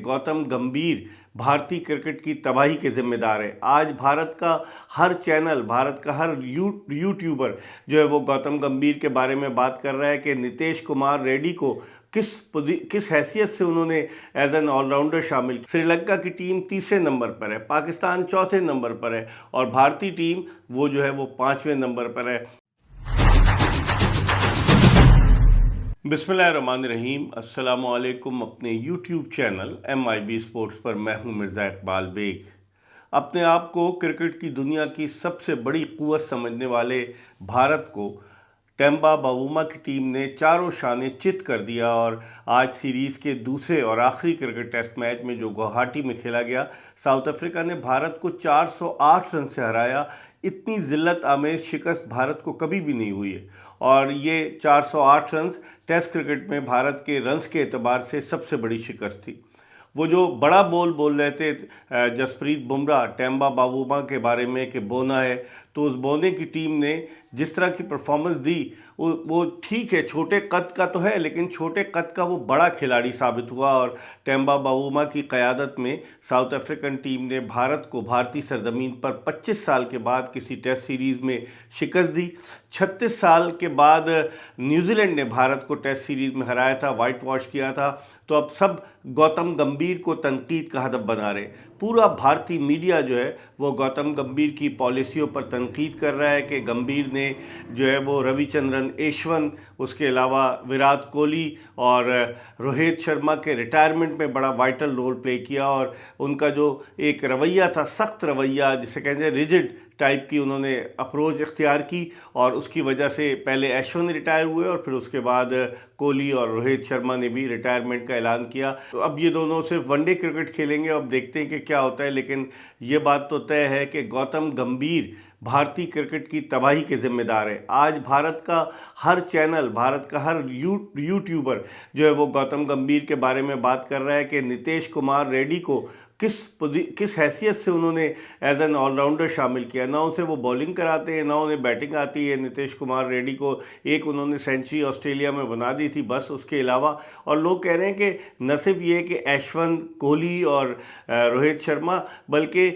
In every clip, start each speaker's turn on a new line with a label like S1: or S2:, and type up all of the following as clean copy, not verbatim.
S1: गौतम गंभीर भारतीय क्रिकेट की तबाही के जिम्मेदार है। आज भारत का हर चैनल, भारत का हर यूट्यूबर जो है वो गौतम गंभीर के बारे में बात कर रहा है कि नीतीश कुमार रेड्डी को किस हैसियत से उन्होंने एज एन ऑलराउंडर शामिल किया। श्रीलंका की टीम तीसरे नंबर पर है, पाकिस्तान चौथे नंबर पर है और भारतीय टीम वो जो है वो 5वें नंबर पर है। बिस्मिल्लाहिर्रहमानिर्रहीम, अस्सलामुअलैकुम। अपने YouTube चैनल MIB स्पोर्ट्स पर मैं हूं मिर्ज़ा इकबाल बेग। अपने आप को क्रिकेट की दुनिया की सबसे बड़ी कुव्वत समझने वाले भारत को टेम्बा बावूमा की टीम ने चारों शाने चित कर दिया और आज सीरीज़ के दूसरे और आखिरी क्रिकेट टेस्ट मैच में जो गुवाहाटी में खेला गया, साउथ अफ्रीका ने भारत को 408 रन से हराया। इतनी जिल्लत आमेज शिकस्त भारत को कभी भी नहीं हुई है और ये 408 रन टेस्ट क्रिकेट में भारत के रन्स के एतबार से सबसे बड़ी शिकस्त थी। वो जो बड़ा बोल रहे थे जसप्रीत बुमराह टेम्बा बावूमा के बारे में कि बोना है, तो उस बोने की टीम ने जिस तरह की परफॉर्मेंस दी वो ठीक है, छोटे कद का तो है लेकिन छोटे कद का वो बड़ा खिलाड़ी साबित हुआ और टेम्बा बावूमा की क़यादत में साउथ अफ्रीकन टीम ने भारत को भारतीय सरजमीन पर 25 साल के बाद किसी टेस्ट सीरीज़ में शिकस्त दी। 36 साल के बाद न्यूजीलैंड ने भारत को टेस्ट सीरीज़ में हराया था, वाइट वॉश किया था। तो अब सब गौतम गंभीर को तनकीद का हदफ बना रहे। पूरा भारतीय मीडिया जो है वो गौतम गंभीर की पॉलिसियों पर तनकीद कर रहा है कि गंभीर ने जो है वो रविचंद्रन अश्विन, उसके अलावा विराट कोहली और रोहित शर्मा के रिटायरमेंट में बड़ा वाइटल रोल प्ले किया और उनका जो एक रवैया था, सख्त रवैया जिसे कहते हैं रिजिड टाइप की, उन्होंने अप्रोच इख्तियार की और उसकी वजह से पहले अश्विन रिटायर हुए और फिर उसके बाद कोहली और रोहित शर्मा ने भी रिटायरमेंट का ऐलान किया। तो अब ये दोनों सिर्फ वनडे क्रिकेट खेलेंगे, अब देखते हैं कि क्या होता है। लेकिन ये बात तो तय है कि गौतम गंभीर भारतीय क्रिकेट की तबाही के जिम्मेदार है। आज भारत का हर चैनल, भारत का हर यूट्यूबर जो है वो गौतम गंभीर के बारे में बात कर रहा है कि नीतीश कुमार रेड्डी को किस हैसियत से उन्होंने एज एन ऑलराउंडर शामिल किया। ना उनसे वो बॉलिंग कराते हैं, ना उन्हें बैटिंग आती है। नीतीश कुमार रेड्डी को एक उन्होंने सेंचुरी ऑस्ट्रेलिया में बना दी थी बस, उसके अलावा। और लोग कह रहे हैं कि न सिर्फ ये कि अश्विन, कोहली और रोहित शर्मा, बल्कि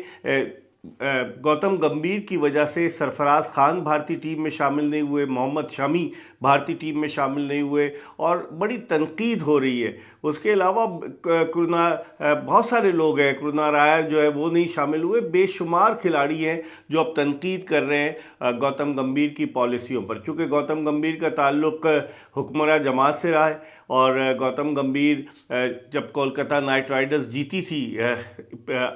S1: गौतम गंभीर की वजह से सरफराज खान भारतीय टीम में शामिल नहीं हुए, मोहम्मद शमी भारतीय टीम में शामिल नहीं हुए और बड़ी तनकीद हो रही है। उसके अलावा बहुत सारे लोग हैं, कुरनाल रायर जो है वो नहीं शामिल हुए। बेशुमार खिलाड़ी हैं जो अब तनकीद कर रहे हैं गौतम गंभीर की पॉलिसियों पर। चूँकि गौतम गंभीर का ताल्लुक़ हुक्मरान जमात से रहा है और गौतम गंभीर जब कोलकाता नाइट राइडर्स जीती थी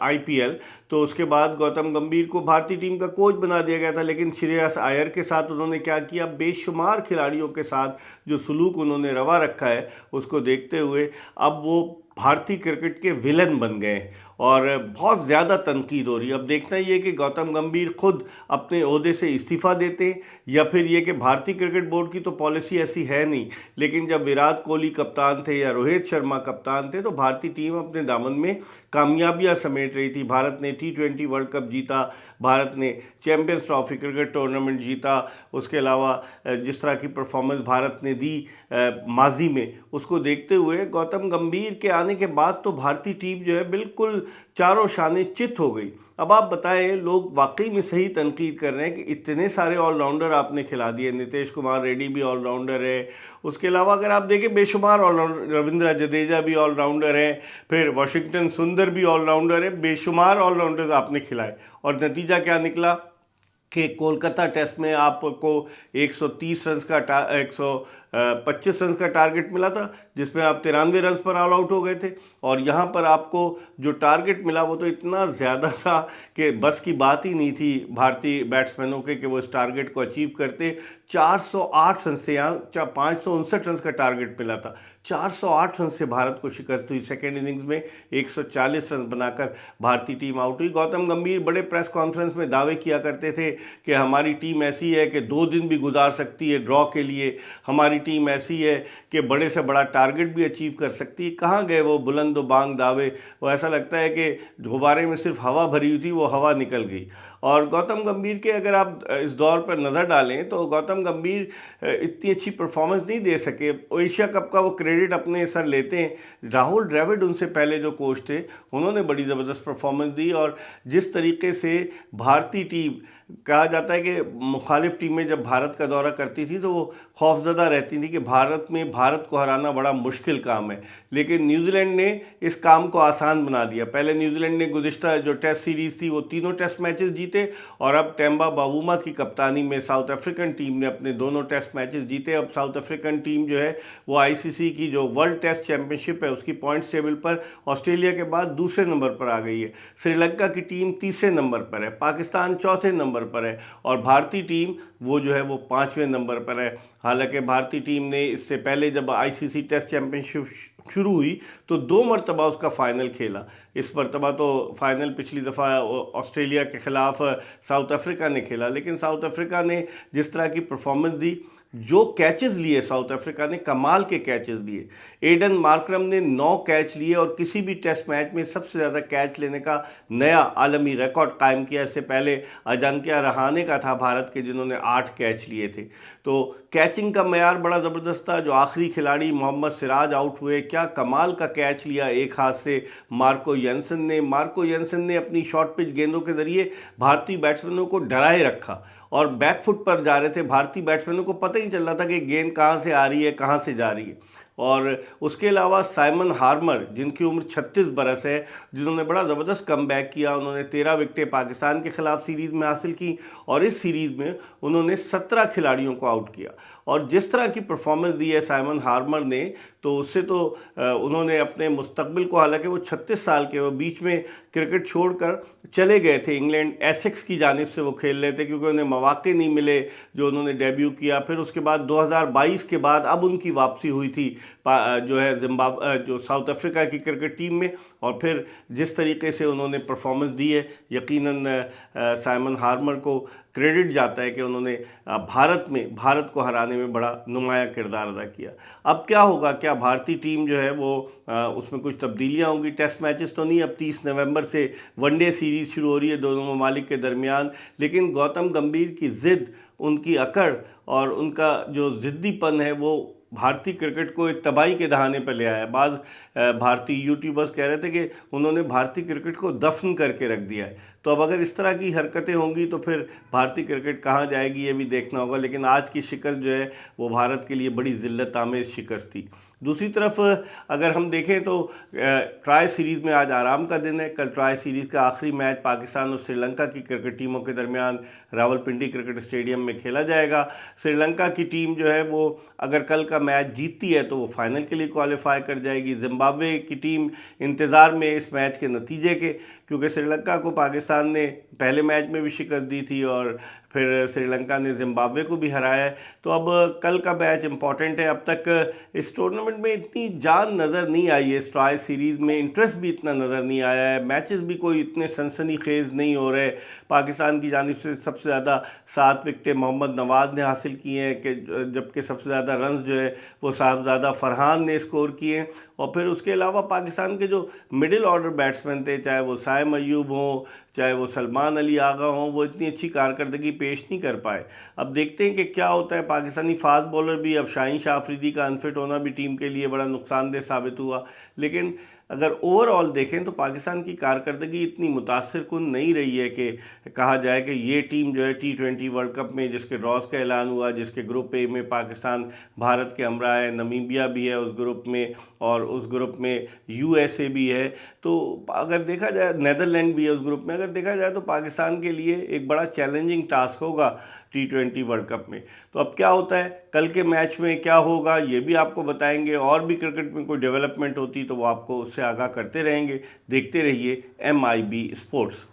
S1: IPL, तो उसके बाद गौतम गंभीर को भारतीय टीम का कोच बना दिया गया था। लेकिन श्रेयस अय्यर के साथ उन्होंने क्या किया, बेशुमार खिलाड़ियों के साथ जो सलूक उन्होंने रवा रखा है उसको देखते हुए अब वो भारतीय क्रिकेट के विलन बन गए और बहुत ज़्यादा तनकीद हो रही है। अब देखना ये कि गौतम गंभीर खुद अपने ओहदे से इस्तीफ़ा देते या फिर ये कि भारतीय क्रिकेट बोर्ड की तो पॉलिसी ऐसी है नहीं, लेकिन जब विराट कोहली कप्तान थे या रोहित शर्मा कप्तान थे तो भारतीय टीम अपने दामन में कामयाबियां समेट रही थी। भारत ने T20 वर्ल्ड कप जीता, भारत ने चैंपियंस ट्रॉफी क्रिकेट टूर्नामेंट जीता। उसके अलावा जिस तरह की परफॉर्मेंस भारत ने दी माजी में, उसको देखते हुए गौतम गंभीर के आने के बाद तो भारतीय टीम जो है बिल्कुल चारों शाने चित हो गई। अब आप बताएं, लोग वाकई में सही तनकीद कर रहे हैं कि इतने सारे ऑलराउंडर आपने खिला दिए। नीतीश कुमार रेड्डी भी ऑलराउंडर है, उसके अलावा अगर आप देखें बेशुमार ऑलराउंडर, रविंद्र जडेजा भी ऑलराउंडर है, फिर वाशिंगटन सुंदर भी ऑलराउंडर है। बेशुमार ऑलराउंडर आपने खिलाए और नतीजा क्या निकला कि कोलकाता टेस्ट में आपको 130 रन का 125 रन का टारगेट मिला था, जिसमें आप 93 रन पर ऑल आउट हो गए थे। और यहाँ पर आपको जो टारगेट मिला वो तो इतना ज़्यादा था कि बस की बात ही नहीं थी भारतीय बैट्समैनों के कि वो इस टारगेट को अचीव करते। 408 रन से, यहाँ 559 रन का टारगेट मिला था, 408 रन से भारत को शिकस्त हुई। सेकेंड इनिंग्स में 140 रन बनाकर भारतीय टीम आउट हुई। गौतम गंभीर बड़े प्रेस कॉन्फ्रेंस में दावे किया करते थे कि हमारी टीम ऐसी है कि 2 दिन भी गुजार सकती है ड्रॉ के लिए, हमारी टीम ऐसी है कि बड़े से बड़ा टारगेट भी अचीव कर सकती है। कहाँ गए वो बुलंद बांग दावे? वो ऐसा लगता है कि गुब्बारे में सिर्फ हवा भरी हुई थी, वो हवा निकल गई। और गौतम गंभीर के अगर आप इस दौर पर नज़र डालें तो गौतम गंभीर इतनी अच्छी परफॉर्मेंस नहीं दे सके। एशिया कप का वो क्रेडिट अपने सर लेते हैं। राहुल द्रविड़ उनसे पहले जो कोच थे उन्होंने बड़ी ज़बरदस्त परफॉर्मेंस दी, और जिस तरीके से भारतीय टीम, कहा जाता है कि मुखालिफ टीमें जब भारत का दौरा करती थी तो वो खौफजदा रहती थी कि भारत को हराना बड़ा मुश्किल काम है, लेकिन न्यूजीलैंड ने इस काम को आसान बना दिया। पहले न्यूजीलैंड ने गुज़िश्ता जो टेस्ट सीरीज़ थी वो तीनों टेस्ट मैचेस जीते, और अब टेम्बा बावूमा की कप्तानी में साउथ अफ्रीकन टीम ने अपने दोनों टेस्ट मैचेस जीते। अब साउथ अफ्रीकन टीम जो है वो आईसीसी की जो वर्ल्ड टेस्ट चैंपियनशिप है उसकी पॉइंट्स टेबल पर ऑस्ट्रेलिया के बाद दूसरे नंबर पर आ गई है। श्रीलंका की टीम तीसरे नंबर पर है, पाकिस्तान चौथे नंबर पर है, और भारतीय टीम वो जो है वो 5वें नंबर पर है। हालांकि भारतीय टीम ने इससे पहले जब आईसीसी टेस्ट चैंपियनशिप शुरू हुई तो 2 मरतबा उसका फाइनल खेला। इस मरतबा तो फाइनल पिछली दफ़ा ऑस्ट्रेलिया के ख़िलाफ़ साउथ अफ्रीका ने खेला, लेकिन साउथ अफ्रीका ने जिस तरह की परफॉर्मेंस दी, जो कैचेस लिए साउथ अफ्रीका ने, कमाल के कैचेस लिए। एडन मार्करम ने 9 कैच लिए और किसी भी टेस्ट मैच में सबसे ज़्यादा कैच लेने का नया आलमी रिकॉर्ड कायम किया। इससे पहले अजिंक्या रहाणे का था भारत के, जिन्होंने 8 कैच लिए थे। तो कैचिंग का मयार बड़ा ज़बरदस्त था। जो आखिरी खिलाड़ी मोहम्मद सिराज आउट हुए, क्या कमाल का कैच लिया एक हाथ से मार्को यंसन ने अपनी शॉर्ट पिच गेंदों के ज़रिए भारतीय बैट्समैनों को डराए रखा, और बैकफुट पर जा रहे थे भारतीय बैट्समैनों को, पता ही नहीं चल रहा था कि गेंद कहाँ से आ रही है कहाँ से जा रही है। और उसके अलावा साइमन हार्मर, जिनकी उम्र 36 बरस है, जिन्होंने बड़ा ज़बरदस्त कमबैक किया। उन्होंने 13 विकेटें पाकिस्तान के ख़िलाफ़ सीरीज़ में हासिल की, और इस सीरीज़ में उन्होंने 17 खिलाड़ियों को आउट किया। और जिस तरह की परफॉर्मेंस दी है साइमन हार्मर ने, तो उससे तो उन्होंने अपने मुस्तकबिल को, हालांकि वो 36 साल के, वो बीच में क्रिकेट छोड़कर चले गए थे इंग्लैंड, एसेक्स की जानिब से वो खेल रहे थे, क्योंकि उन्हें मौके नहीं मिले जो उन्होंने डेब्यू किया। फिर उसके बाद 2022 के बाद अब उनकी वापसी हुई थी जो है जो साउथ अफ्रीका की क्रिकेट टीम में, और फिर जिस तरीके से उन्होंने परफॉर्मेंस दी है, यकीनन साइमन हार्मर को क्रेडिट जाता है कि उन्होंने भारत को हराने में बड़ा नुमाया किरदार अदा किया। अब क्या होगा, क्या भारतीय टीम जो है वो उसमें कुछ तब्दीलियां होंगी? टेस्ट मैचेस तो नहीं, अब 30 नवंबर से वनडे सीरीज़ शुरू हो रही है दोनों ममालिक के दरमियान, लेकिन गौतम गंभीर की ज़िद, उनकी अकड़ और उनका जो ज़िद्दीपन है वो भारतीय क्रिकेट को एक तबाही के दहाने पर ले आया। बाद भारतीय यूट्यूबर्स कह रहे थे कि उन्होंने भारतीय क्रिकेट को दफन करके रख दिया है। तो अब अगर इस तरह की हरकतें होंगी तो फिर भारतीय क्रिकेट कहाँ जाएगी, ये भी देखना होगा। लेकिन आज की शिकस्त जो है वो भारत के लिए बड़ी ज़िल्लत आमेज़ शिकस्त थी। दूसरी तरफ अगर हम देखें तो ट्राई सीरीज़ में आज आराम का दिन है। कल ट्राई सीरीज़ का आखिरी मैच पाकिस्तान और श्रीलंका की क्रिकेट टीमों के दरमियान रावलपिंडी क्रिकेट स्टेडियम में खेला जाएगा। श्रीलंका की टीम जो है वो अगर कल का मैच जीतती है तो वो फाइनल के लिए क्वालिफाई कर जाएगी। जिम्बाब्वे की टीम इंतज़ार में इस मैच के नतीजे के, क्योंकि श्रीलंका को पाकिस्तान ने पहले मैच में भी शिकस्त दी थी और फिर श्रीलंका ने जिम्बाब्वे को भी हराया है। तो अब कल का मैच इंपॉर्टेंट है। अब तक इस टूर्नामेंट में इतनी जान नज़र नहीं आई है, इस ट्राई सीरीज़ में इंटरेस्ट भी इतना नज़र नहीं आया है, मैचेस भी कोई इतने सनसनीखेज़ नहीं हो रहे। पाकिस्तान की जानिब से सबसे ज़्यादा 7 विकेटें मोहम्मद नवाज़ ने हासिल की हैं, कि जबकि सबसे ज़्यादा रन्स जो है वो साहबजादा फरहान ने स्कोर किए हैं। और फिर उसके अलावा पाकिस्तान के जो मिडिल ऑर्डर बैट्समैन थे, चाहे वो साइम अयूब हों, चाहे वो सलमान अली आगा हों, वो इतनी अच्छी कारकर्दगी पेश नहीं कर पाए। अब देखते हैं कि क्या होता है। पाकिस्तानी फास्ट बॉलर भी, अब शाहीन शाह अफरीदी का अनफिट होना भी टीम के लिए बड़ा नुकसानदेह साबित हुआ। लेकिन अगर ओवरऑल देखें तो पाकिस्तान की कारकर्दगी इतनी मुतासिर कुन नहीं रही है कि कहा जाए कि ये टीम जो है T20 वर्ल्ड कप में, जिसके ड्रॉज का ऐलान हुआ, जिसके ग्रुप ए में पाकिस्तान भारत के हमरा है, नमीबिया भी है उस ग्रुप में, और उस ग्रुप में USA भी है, तो अगर देखा जाए नेदरलैंड भी है उस ग्रुप में, अगर देखा जाए तो पाकिस्तान के लिए एक बड़ा चैलेंजिंग टास्क होगा T20 वर्ल्ड कप में। तो अब क्या होता है, कल के मैच में क्या होगा ये भी आपको बताएंगे, और भी क्रिकेट में कोई डेवलपमेंट होती तो वो आपको उससे आगाह करते रहेंगे। देखते रहिए MIB स्पोर्ट्स।